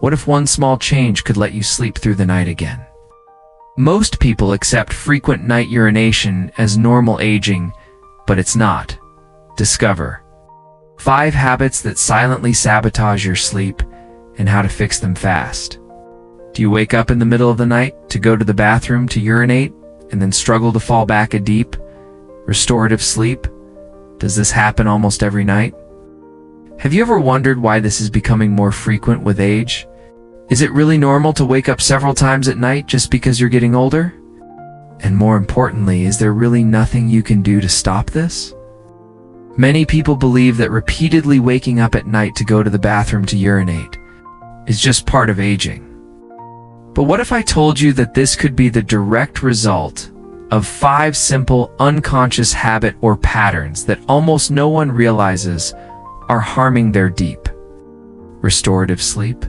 What if one small change could let you sleep through the night again? Most people accept frequent night urination as normal aging, but it's not. Discover 5 habits that silently sabotage your sleep and how to fix them fast. Do you wake up in the middle of the night to go to the bathroom to urinate and then struggle to fall back a deep, restorative sleep? Does this happen almost every night? Have you ever wondered why this is becoming more frequent with age? Is it really normal to wake up several times at night just because you're getting older? And more importantly, is there really nothing you can do to stop this? Many people believe that repeatedly waking up at night to go to the bathroom to urinate is just part of aging. But what if I told you that this could be the direct result of 5 simple unconscious habit or patterns that almost no one realizes are harming their deep, restorative sleep?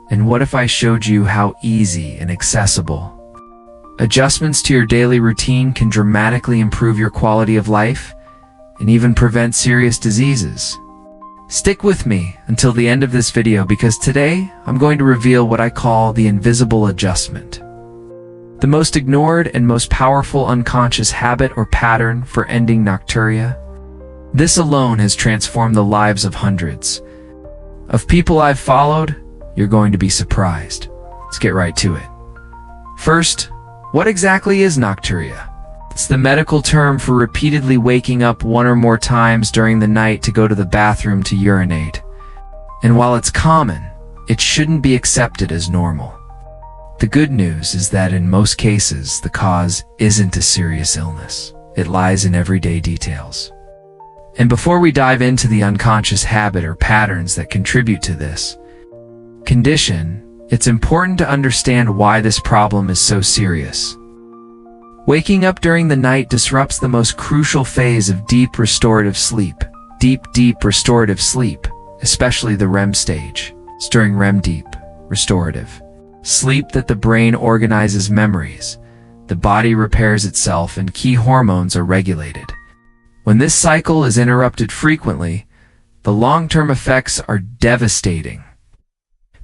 And what if I showed you how easy and accessible adjustments to your daily routine can dramatically improve your quality of life and even prevent serious diseases? Stick with me until the end of this video, because today I'm going to reveal what I call the invisible adjustment. The most ignored and most powerful unconscious habit or pattern for ending nocturia. This alone has transformed the lives of hundreds of people I've followed. You're going to be surprised. Let's get right to it. First, what exactly is nocturia? It's the medical term for repeatedly waking up 1 or more times during the night to go to the bathroom to urinate. And while it's common, it shouldn't be accepted as normal. The good news is that in most cases, the cause isn't a serious illness. It lies in everyday details. And before we dive into the unconscious habit or patterns that contribute to this condition, it's important to understand why this problem is so serious. Waking up during the night disrupts the most crucial phase of deep restorative sleep. Deep restorative sleep, especially the REM stage. It's during REM deep restorative sleep that the brain organizes memories, the body repairs itself, and key hormones are regulated. When this cycle is interrupted frequently, the long-term effects are devastating.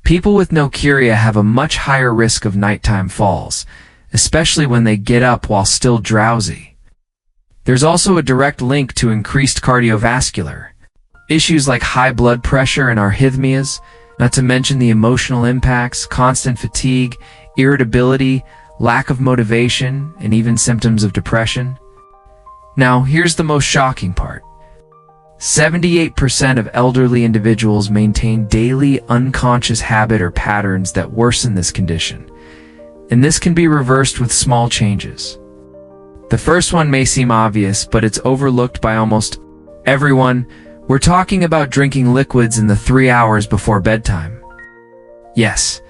People with Nocturia have a much higher risk of nighttime falls, especially when they get up while still drowsy. There's also a direct link to increased cardiovascular issues like high blood pressure and arrhythmias, not to mention the emotional impacts, constant fatigue, irritability, lack of motivation, and even symptoms of depression. Now, here's the most shocking part. 78% of elderly individuals maintain daily unconscious habit or patterns that worsen this condition. And this can be reversed with small changes. The first one may seem obvious, but it's overlooked by almost everyone. We're talking about drinking liquids in the 3 hours before bedtime. Yes,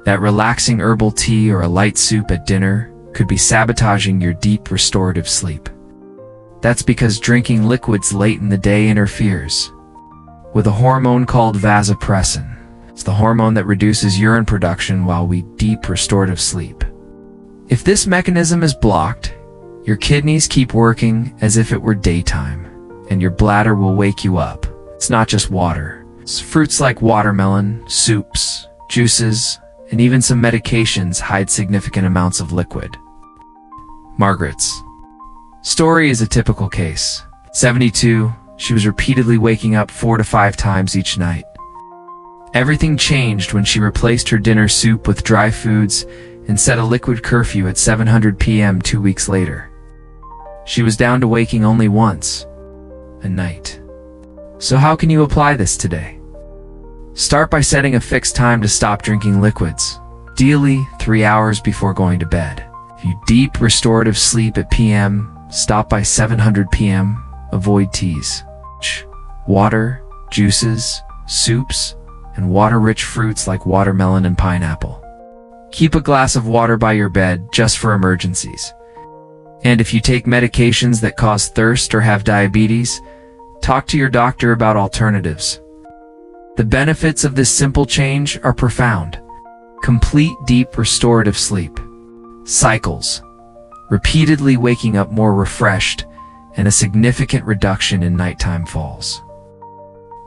that relaxing herbal tea or a light soup at dinner could be sabotaging your deep restorative sleep. That's because drinking liquids late in the day interferes with a hormone called vasopressin. It's the hormone that reduces urine production while we deep restorative sleep. If this mechanism is blocked, your kidneys keep working as if it were daytime, and your bladder will wake you up. It's not just water. It's fruits like watermelon, soups, juices, and even some medications hide significant amounts of liquid. Margaret's story is a typical case. 72, she was repeatedly waking up 4 to 5 times each night. Everything changed when she replaced her dinner soup with dry foods and set a liquid curfew at 7:00 p.m. 2 weeks later. She was down to waking only once a night. So how can you apply this today? Start by setting a fixed time to stop drinking liquids, ideally 3 hours before going to bed. If you deep restorative sleep at p.m., stop by 7:00 p.m. Avoid teas, water, juices, soups, and water-rich fruits like watermelon and pineapple. Keep a glass of water by your bed just for emergencies. And if you take medications that cause thirst or have diabetes, talk to your doctor about alternatives. The benefits of this simple change are profound. Complete deep restorative sleep cycles, repeatedly waking up more refreshed, and a significant reduction in nighttime falls.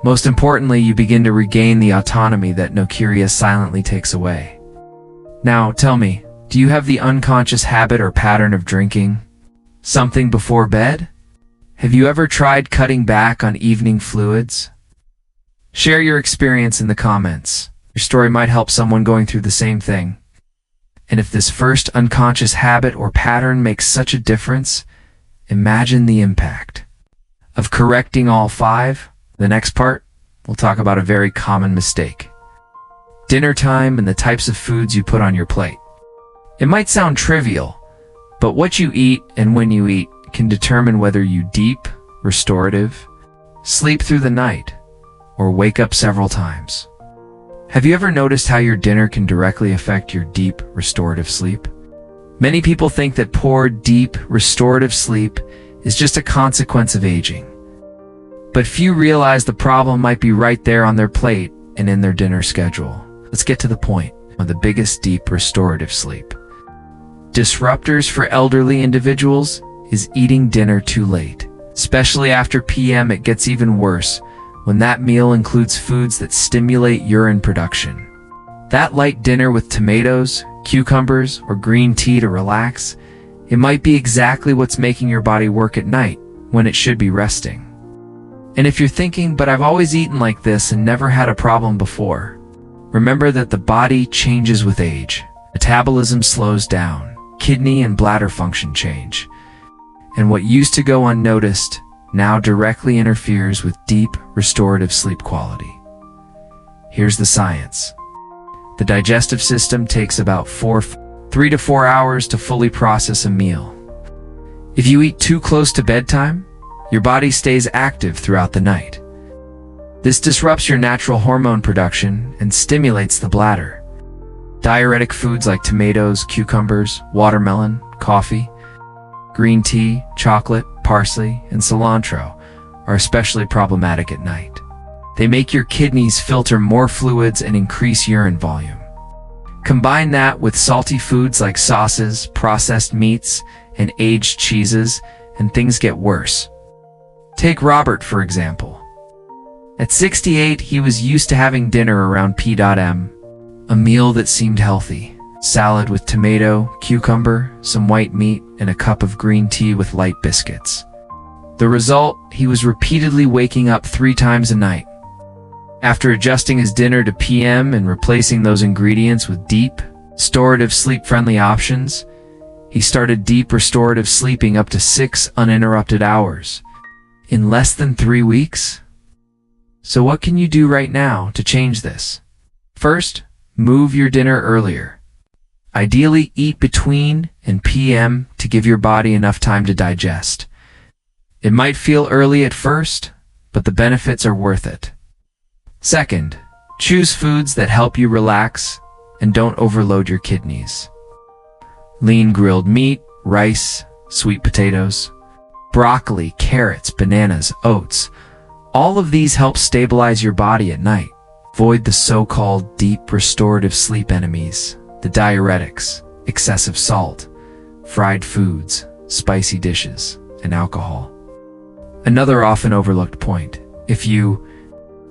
Most importantly, you begin to regain the autonomy that Nocturia silently takes away. Now, tell me, do you have the unconscious habit or pattern of drinking something before bed? Have you ever tried cutting back on evening fluids? Share your experience in the comments. Your story might help someone going through the same thing. And if this first unconscious habit or pattern makes such a difference, imagine the impact of correcting all 5. The next part, we'll talk about a very common mistake: dinner time and the types of foods you put on your plate. It might sound trivial, but what you eat and when you eat can determine whether you deep, restorative, sleep through the night, or wake up several times. Have you ever noticed how your dinner can directly affect your deep, restorative sleep? Many people think that poor, deep, restorative sleep is just a consequence of aging. But few realize the problem might be right there on their plate and in their dinner schedule. Let's get to the point of the biggest deep restorative sleep disruptors for elderly individuals is eating dinner too late. Especially after PM, it gets even worse when that meal includes foods that stimulate urine production. That light dinner with tomatoes, cucumbers, or green tea to relax, it might be exactly what's making your body work at night when it should be resting. And if you're thinking, but I've always eaten like this and never had a problem before, remember that the body changes with age. Metabolism slows down, kidney and bladder function change, and what used to go unnoticed now directly interferes with deep, restorative sleep quality. Here's the science. The digestive system takes about 3 to 4 hours to fully process a meal. If you eat too close to bedtime, your body stays active throughout the night. This disrupts your natural hormone production and stimulates the bladder. Diuretic foods like tomatoes, cucumbers, watermelon, coffee, green tea, chocolate, parsley, and cilantro are especially problematic at night. They make your kidneys filter more fluids and increase urine volume. Combine that with salty foods like sauces, processed meats, and aged cheeses, and things get worse. Take Robert, for example. At 68, he was used to having dinner around p.m., a meal that seemed healthy. Salad with tomato, cucumber, some white meat, and a cup of green tea with light biscuits. The result, he was repeatedly waking up 3 times a night. After adjusting his dinner to PM and replacing those ingredients with deep, restorative sleep-friendly options, he started deep restorative sleeping up to 6 uninterrupted hours in less than 3 weeks. So what can you do right now to change this? First, move your dinner earlier. Ideally, eat between and PM to give your body enough time to digest. It might feel early at first, but the benefits are worth it. Second, choose foods that help you relax and don't overload your kidneys. Lean grilled meat, rice, sweet potatoes, broccoli, carrots, bananas, oats. All of these help stabilize your body at night. Avoid the so-called deep restorative sleep enemies, the diuretics, excessive salt, fried foods, spicy dishes, and alcohol. Another often overlooked point: if you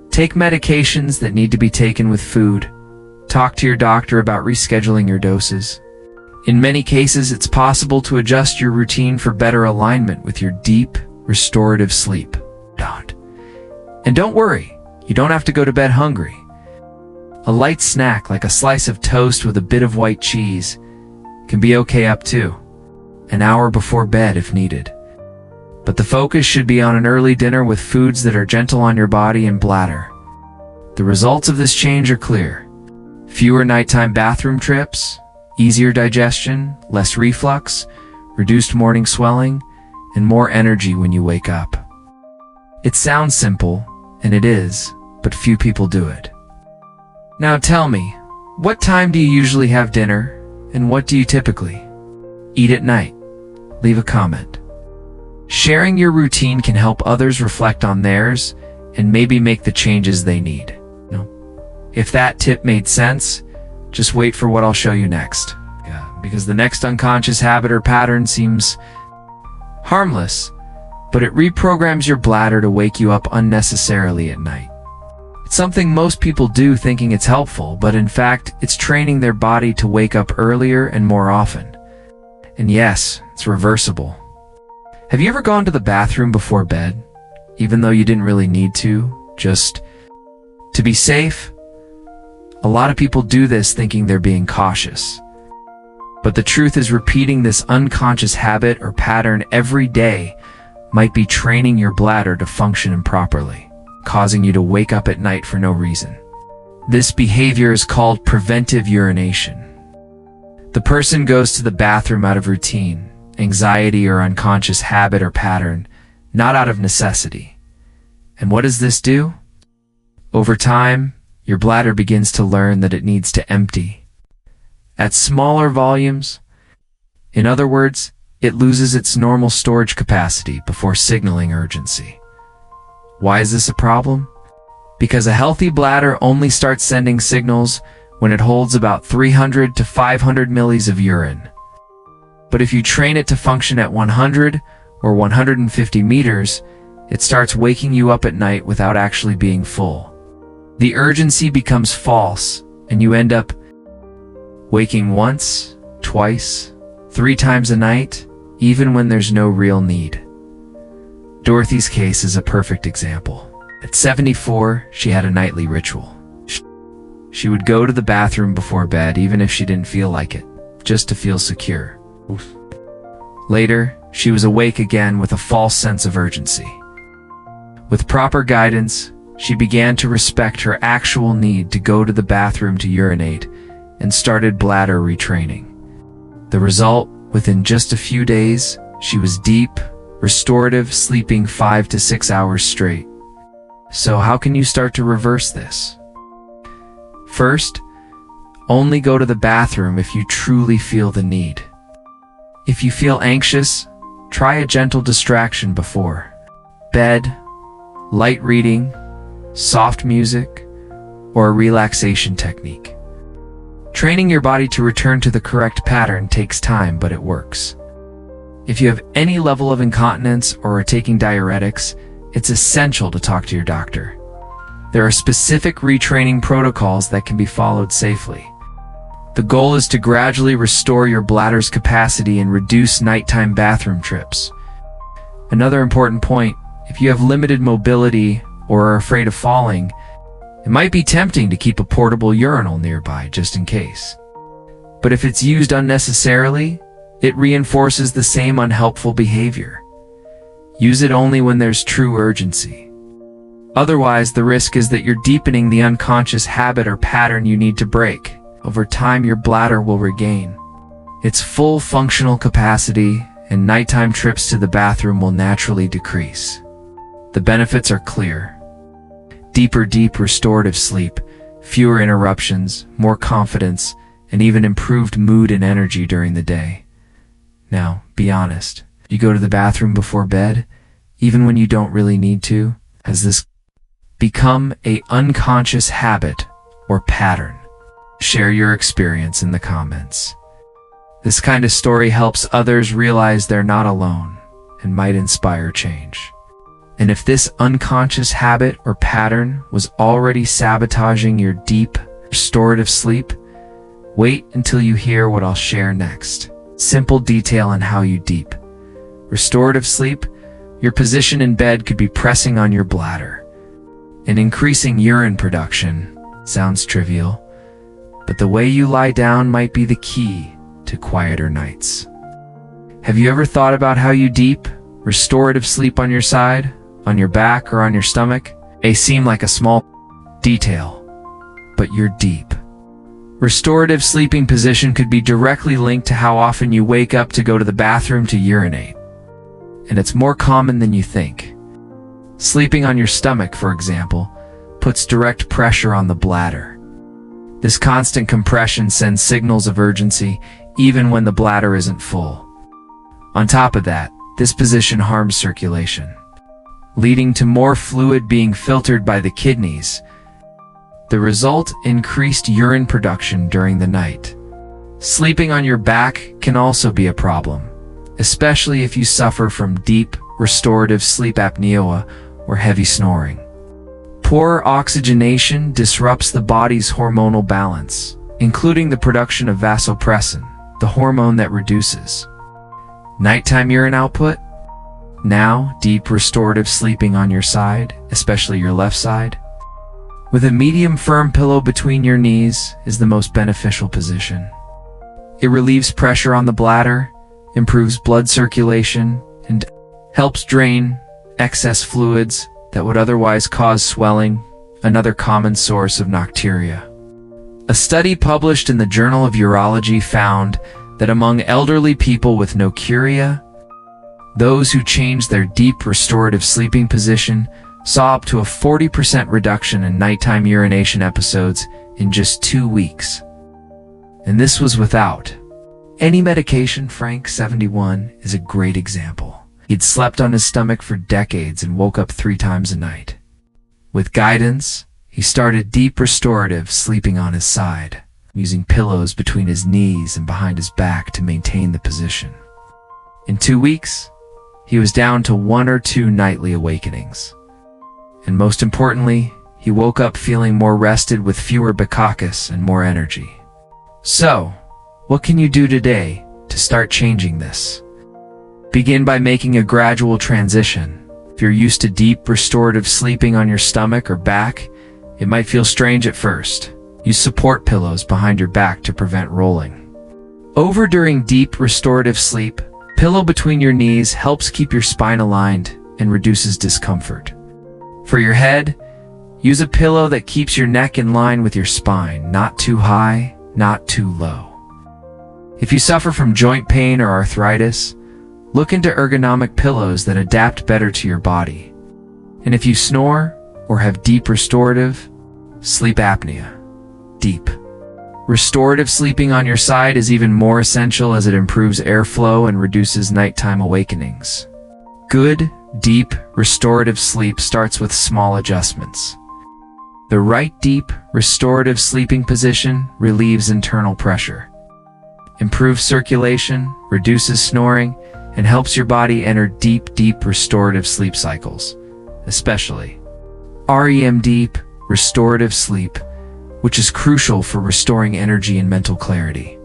take medications that need to be taken with food, talk to your doctor about rescheduling your doses. In many cases, it's possible to adjust your routine for better alignment with your deep, restorative sleep. And don't worry, you don't have to go to bed hungry. A light snack like a slice of toast with a bit of white cheese can be okay up to an hour before bed if needed. But the focus should be on an early dinner with foods that are gentle on your body and bladder. The results of this change are clear: fewer nighttime bathroom trips, easier digestion, less reflux, reduced morning swelling, and more energy when you wake up. It sounds simple, and it is, but few people do it. Now tell me, what time do you usually have dinner, and what do you typically eat at night? Leave a comment. Sharing your routine can help others reflect on theirs and maybe make the changes they need. If that tip made sense, just wait for what I'll show you next. Because the next unconscious habit or pattern seems harmless, but it reprograms your bladder to wake you up unnecessarily at night. It's something most people do thinking it's helpful, but in fact, it's training their body to wake up earlier and more often. And yes, it's reversible. Have you ever gone to the bathroom before bed, even though you didn't really need to, just to be safe? A lot of people do this thinking they're being cautious. But the truth is, repeating this unconscious habit or pattern every day might be training your bladder to function improperly, causing you to wake up at night for no reason. This behavior is called preventive urination. The person goes to the bathroom out of routine, anxiety, or unconscious habit or pattern, not out of necessity. And what does this do? Over time, your bladder begins to learn that it needs to empty at smaller volumes. In other words, it loses its normal storage capacity before signaling urgency. Why is this a problem? Because a healthy bladder only starts sending signals when it holds about 300 to 500 millis of urine. But if you train it to function at 100 or 150 meters, it starts waking you up at night without actually being full. The urgency becomes false, and you end up waking once, twice, 3 times a night, even when there's no real need. Dorothy's case is a perfect example. At 74, she had a nightly ritual. She would go to the bathroom before bed even if she didn't feel like it, just to feel secure. Later, she was awake again with a false sense of urgency. With proper guidance, she began to respect her actual need to go to the bathroom to urinate and started bladder retraining. The result, within just a few days, she was deep, restorative, sleeping 5 to 6 hours straight. So how can you start to reverse this? First, only go to the bathroom if you truly feel the need. If you feel anxious, try a gentle distraction before bed, light reading, soft music, or a relaxation technique. Training your body to return to the correct pattern takes time, but it works. If you have any level of incontinence or are taking diuretics, it's essential to talk to your doctor. There are specific retraining protocols that can be followed safely. The goal is to gradually restore your bladder's capacity and reduce nighttime bathroom trips. Another important point, if you have limited mobility or are afraid of falling, it might be tempting to keep a portable urinal nearby just in case. But if it's used unnecessarily, it reinforces the same unhelpful behavior. Use it only when there's true urgency. Otherwise, the risk is that you're deepening the unconscious habit or pattern you need to break. Over time, your bladder will regain its full functional capacity, and nighttime trips to the bathroom will naturally decrease. The benefits are clear. Deeper, deep restorative sleep, fewer interruptions, more confidence, and even improved mood and energy during the day. Now, be honest. You go to the bathroom before bed, even when you don't really need to? Has this become an unconscious habit or pattern? Share your experience in the comments. This kind of story helps others realize they're not alone and might inspire change. And if this unconscious habit or pattern was already sabotaging your deep, restorative sleep, wait until you hear what I'll share next. Simple detail on how you deep restorative sleep. Your position in bed could be pressing on your bladder and increasing urine production. Sounds trivial, but the way you lie down might be the key to quieter nights. Have you ever thought about how you deep restorative sleep on your side, on your back, or on your stomach? They seem like a small detail, but you're deep. Restorative sleeping position could be directly linked to how often you wake up to go to the bathroom to urinate. And it's more common than you think. Sleeping on your stomach, for example, puts direct pressure on the bladder. This constant compression sends signals of urgency even when the bladder isn't full. On top of that, this position harms circulation, leading to more fluid being filtered by the kidneys. The result, increased urine production during the night. Sleeping on your back can also be a problem, especially if you suffer from deep, restorative sleep apnea or heavy snoring. Poor oxygenation disrupts the body's hormonal balance, including the production of vasopressin, the hormone that reduces nighttime urine output. Now, deep restorative sleeping on your side, especially your left side, with a medium firm pillow between your knees is the most beneficial position. It relieves pressure on the bladder, improves blood circulation, and helps drain excess fluids that would otherwise cause swelling, another common source of nocturia. A study published in the Journal of Urology found that among elderly people with nocturia, those who changed their deep restorative sleeping position saw up to a 40% reduction in nighttime urination episodes in just 2 weeks. And this was without any medication. Frank, 71, is a great example. He'd slept on his stomach for decades and woke up 3 times a night. With guidance, he started deep restorative sleeping on his side, using pillows between his knees and behind his back to maintain the position. In 2 weeks, he was down to 1 or 2 nightly awakenings. And most importantly, he woke up feeling more rested with fewer bacchus and more energy. So, what can you do today to start changing this? Begin by making a gradual transition. If you're used to deep restorative sleeping on your stomach or back, it might feel strange at first. Use support pillows behind your back to prevent rolling over during deep restorative sleep. Pillow between your knees helps keep your spine aligned and reduces discomfort. For your head, use a pillow that keeps your neck in line with your spine, not too high, not too low. If you suffer from joint pain or arthritis, look into ergonomic pillows that adapt better to your body. And if you snore or have deep restorative sleep apnea, deep restorative sleeping on your side is even more essential as it improves airflow and reduces nighttime awakenings. Good, deep, restorative sleep starts with small adjustments. The right deep, restorative sleeping position relieves internal pressure, improves circulation, reduces snoring, and helps your body enter deep, restorative sleep cycles, especially REM deep, restorative sleep, which is crucial for restoring energy and mental clarity.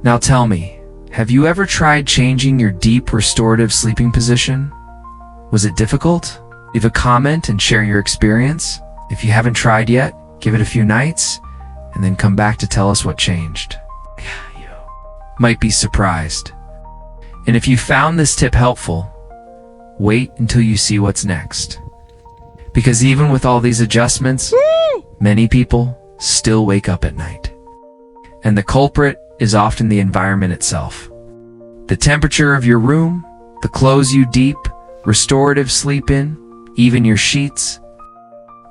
Now tell me, have you ever tried changing your deep restorative sleeping position? Was it difficult? Leave a comment and share your experience. If you haven't tried yet, give it a few nights, and then come back to tell us what changed. You might be surprised. And if you found this tip helpful, wait until you see what's next. Because even with all these adjustments, many people still wake up at night. And the culprit is often the environment itself. The temperature of your room, the clothes you deep, restorative sleep in, even your sheets.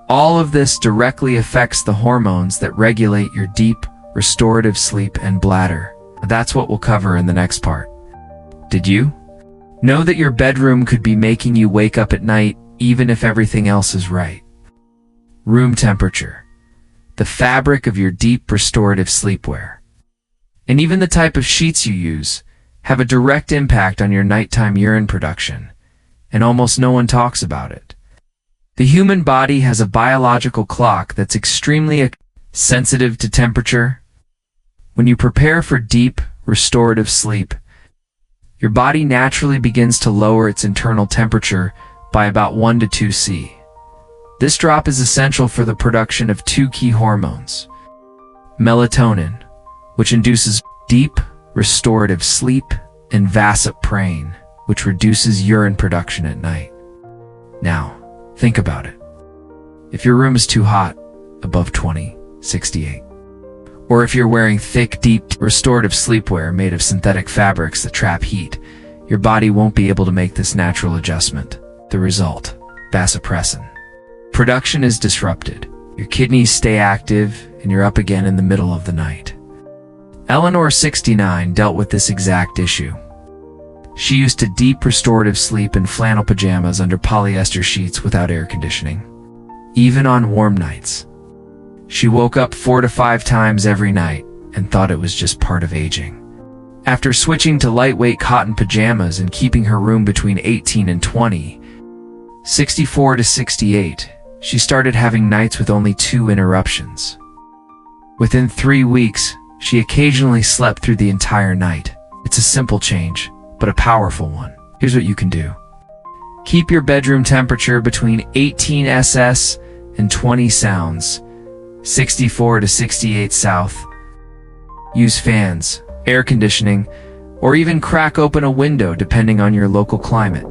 All of this directly affects the hormones that regulate your deep, restorative sleep and bladder. That's what we'll cover in the next part. Did you know that your bedroom could be making you wake up at night even if everything else is right? Room temperature, the fabric of your deep restorative sleepwear, and even the type of sheets you use have a direct impact on your nighttime urine production, and almost no one talks about it. The human body has a biological clock that's extremely sensitive to temperature. When you prepare for deep, restorative sleep, your body naturally begins to lower its internal temperature by about 1 to 2 C. This drop is essential for the production of 2 key hormones: melatonin, which induces deep, restorative sleep, and vasopressin, which reduces urine production at night. Now, think about it. If your room is too hot, above 20, 68, or if you're wearing thick, deep, restorative sleepwear made of synthetic fabrics that trap heat, your body won't be able to make this natural adjustment. The result, vasopressin production is disrupted. Your kidneys stay active, and you're up again in the middle of the night. Eleanor, 69, dealt with this exact issue. She used to deep restorative sleep in flannel pajamas under polyester sheets without air conditioning. Even on warm nights, she woke up 4 to 5 times every night and thought it was just part of aging. After switching to lightweight cotton pajamas and keeping her room between 18 and 20, 64 to 68, she started having nights with only 2 interruptions. Within 3 weeks, she occasionally slept through the entire night. It's a simple change, but a powerful one. Here's what you can do. Keep your bedroom temperature between 18 SS and 20 sounds, 64 to 68 South. Use fans, air conditioning, or even crack open a window depending on your local climate.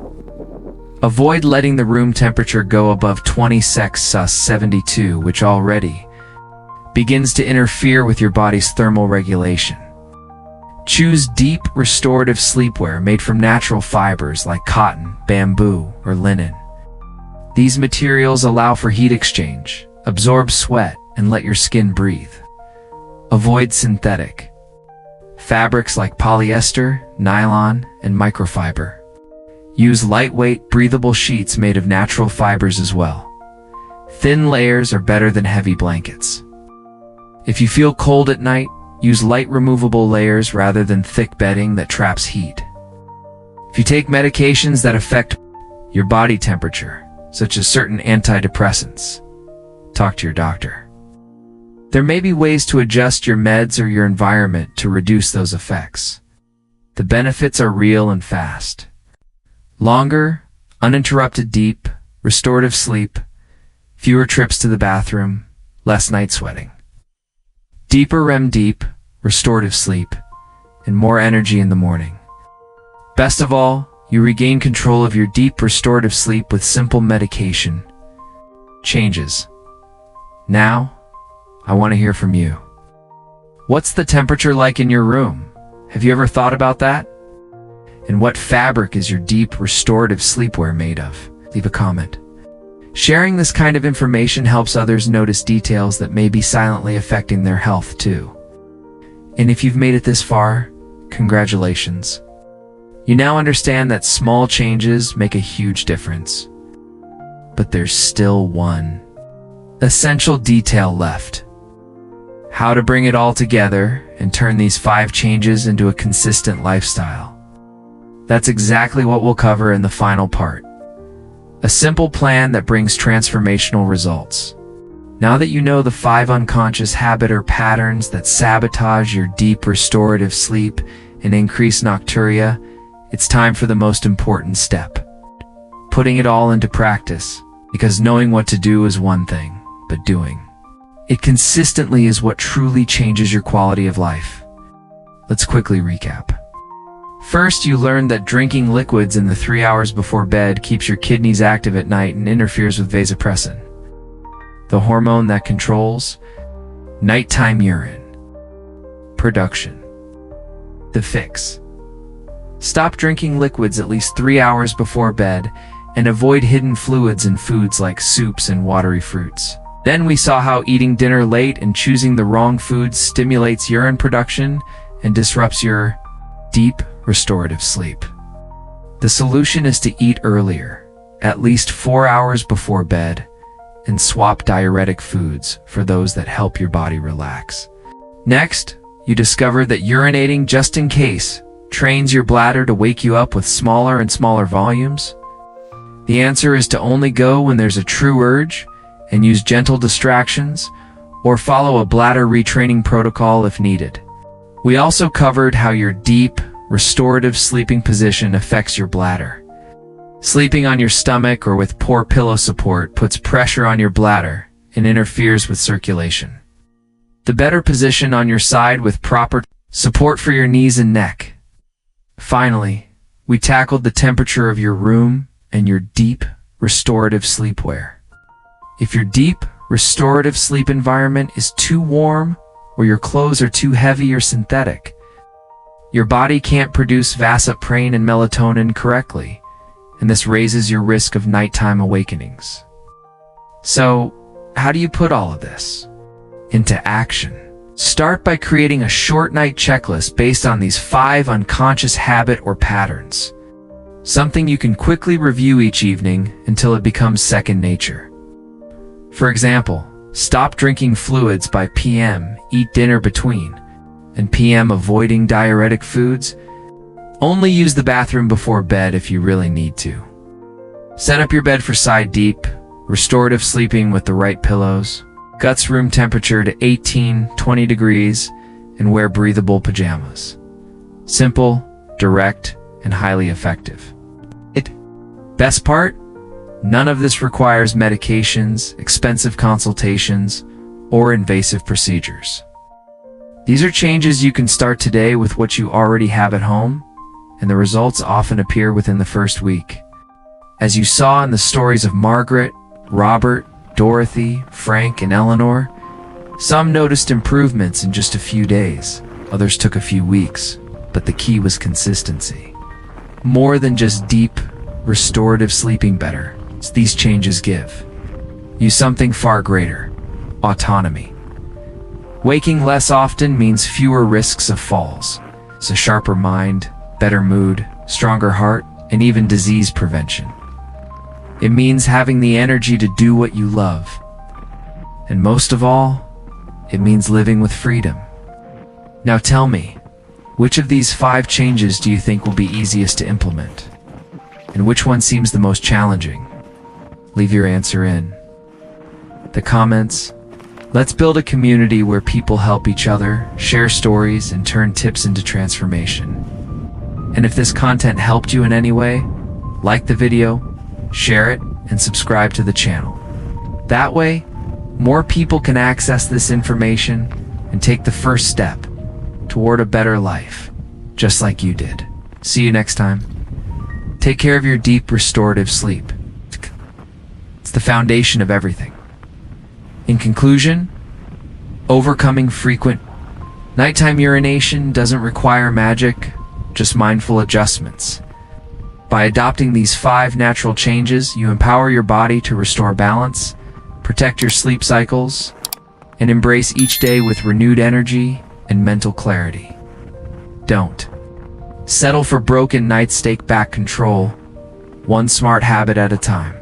Avoid letting the room temperature go above 20 sus 72, which already begins to interfere with your body's thermal regulation. Choose deep, restorative sleepwear made from natural fibers like cotton, bamboo, or linen. These materials allow for heat exchange, absorb sweat, and let your skin breathe. Avoid synthetic fabrics like polyester, nylon, and microfiber. Use lightweight, breathable sheets made of natural fibers as well. Thin layers are better than heavy blankets. If you feel cold at night, use light removable layers rather than thick bedding that traps heat. If you take medications that affect your body temperature, such as certain antidepressants, talk to your doctor. There may be ways to adjust your meds or your environment to reduce those effects. The benefits are real and fast. Longer, uninterrupted deep, restorative sleep, fewer trips to the bathroom, less night sweating. Deeper REM deep, restorative sleep, and more energy in the morning. Best of all, you regain control of your deep restorative sleep with simple medication changes. Now, I want to hear from you. What's the temperature like in your room? Have you ever thought about that? And what fabric is your deep restorative sleepwear made of? Leave a comment. Sharing this kind of information helps others notice details that may be silently affecting their health too. And if you've made it this far, congratulations. You now understand that small changes make a huge difference. But there's still one essential detail left. How to bring it all together and turn these 5 changes into a consistent lifestyle. That's exactly what we'll cover in the final part. A simple plan that brings transformational results. Now that you know the 5 unconscious habit or patterns that sabotage your deep restorative sleep and increase nocturia, it's time for the most important step. Putting it all into practice, because knowing what to do is one thing, but doing it consistently is what truly changes your quality of life. Let's quickly recap. First, you learned that drinking liquids in the 3 hours before bed keeps your kidneys active at night and interferes with vasopressin, the hormone that controls nighttime urine production. The fix. Stop drinking liquids at least 3 hours before bed and avoid hidden fluids in foods like soups and watery fruits. Then we saw how eating dinner late and choosing the wrong foods stimulates urine production and disrupts your deep restorative sleep. The solution is to eat earlier, at least 4 hours before bed, and swap diuretic foods for those that help your body relax. Next, you discovered that urinating just in case trains your bladder to wake you up with smaller and smaller volumes. The answer is to only go when there's a true urge and use gentle distractions, or follow a bladder retraining protocol if needed. We also covered how your deep, restorative sleeping position affects your bladder. Sleeping on your stomach or with poor pillow support puts pressure on your bladder and interferes with circulation. The better position on your side with proper support for your knees and neck. Finally, we tackled the temperature of your room and your deep, restorative sleepwear. If your deep, restorative sleep environment is too warm, or your clothes are too heavy or synthetic, your body can't produce vasopressin and melatonin correctly, and this raises your risk of nighttime awakenings. So, how do you put all of this into action? Start by creating a short night checklist based on these 5 unconscious habit or patterns. Something you can quickly review each evening until it becomes second nature. For example, stop drinking fluids by PM, eat dinner between, and PM avoiding diuretic foods. Only use the bathroom before bed if you really need to. Set up your bed for side deep, restorative sleeping with the right pillows, guts room temperature to 18-20 degrees, and wear breathable pajamas. Simple, direct, and highly effective. Best part? None of this requires medications, expensive consultations, or invasive procedures. These are changes you can start today with what you already have at home, and the results often appear within the first week. As you saw in the stories of Margaret, Robert, Dorothy, Frank, and Eleanor, some noticed improvements in just a few days, others took a few weeks, but the key was consistency. More than just deep, restorative sleeping better, these changes give you something far greater: autonomy. Waking less often means fewer risks of falls, a sharper mind, better mood, stronger heart, and even disease prevention. It means having the energy to do what you love. And most of all, it means living with freedom. Now tell me, which of these 5 changes do you think will be easiest to implement? And which one seems the most challenging? Leave your answer in the comments. Let's build a community where people help each other, share stories, and turn tips into transformation. And if this content helped you in any way, like the video, share it, and subscribe to the channel. That way, more people can access this information and take the first step toward a better life, just like you did. See you next time. Take care of your deep, restorative sleep. It's the foundation of everything. In conclusion, overcoming frequent nighttime urination doesn't require magic, just mindful adjustments. By adopting these 5 natural changes, you empower your body to restore balance, protect your sleep cycles, and embrace each day with renewed energy and mental clarity. Don't settle for broken nights, take back control, one smart habit at a time.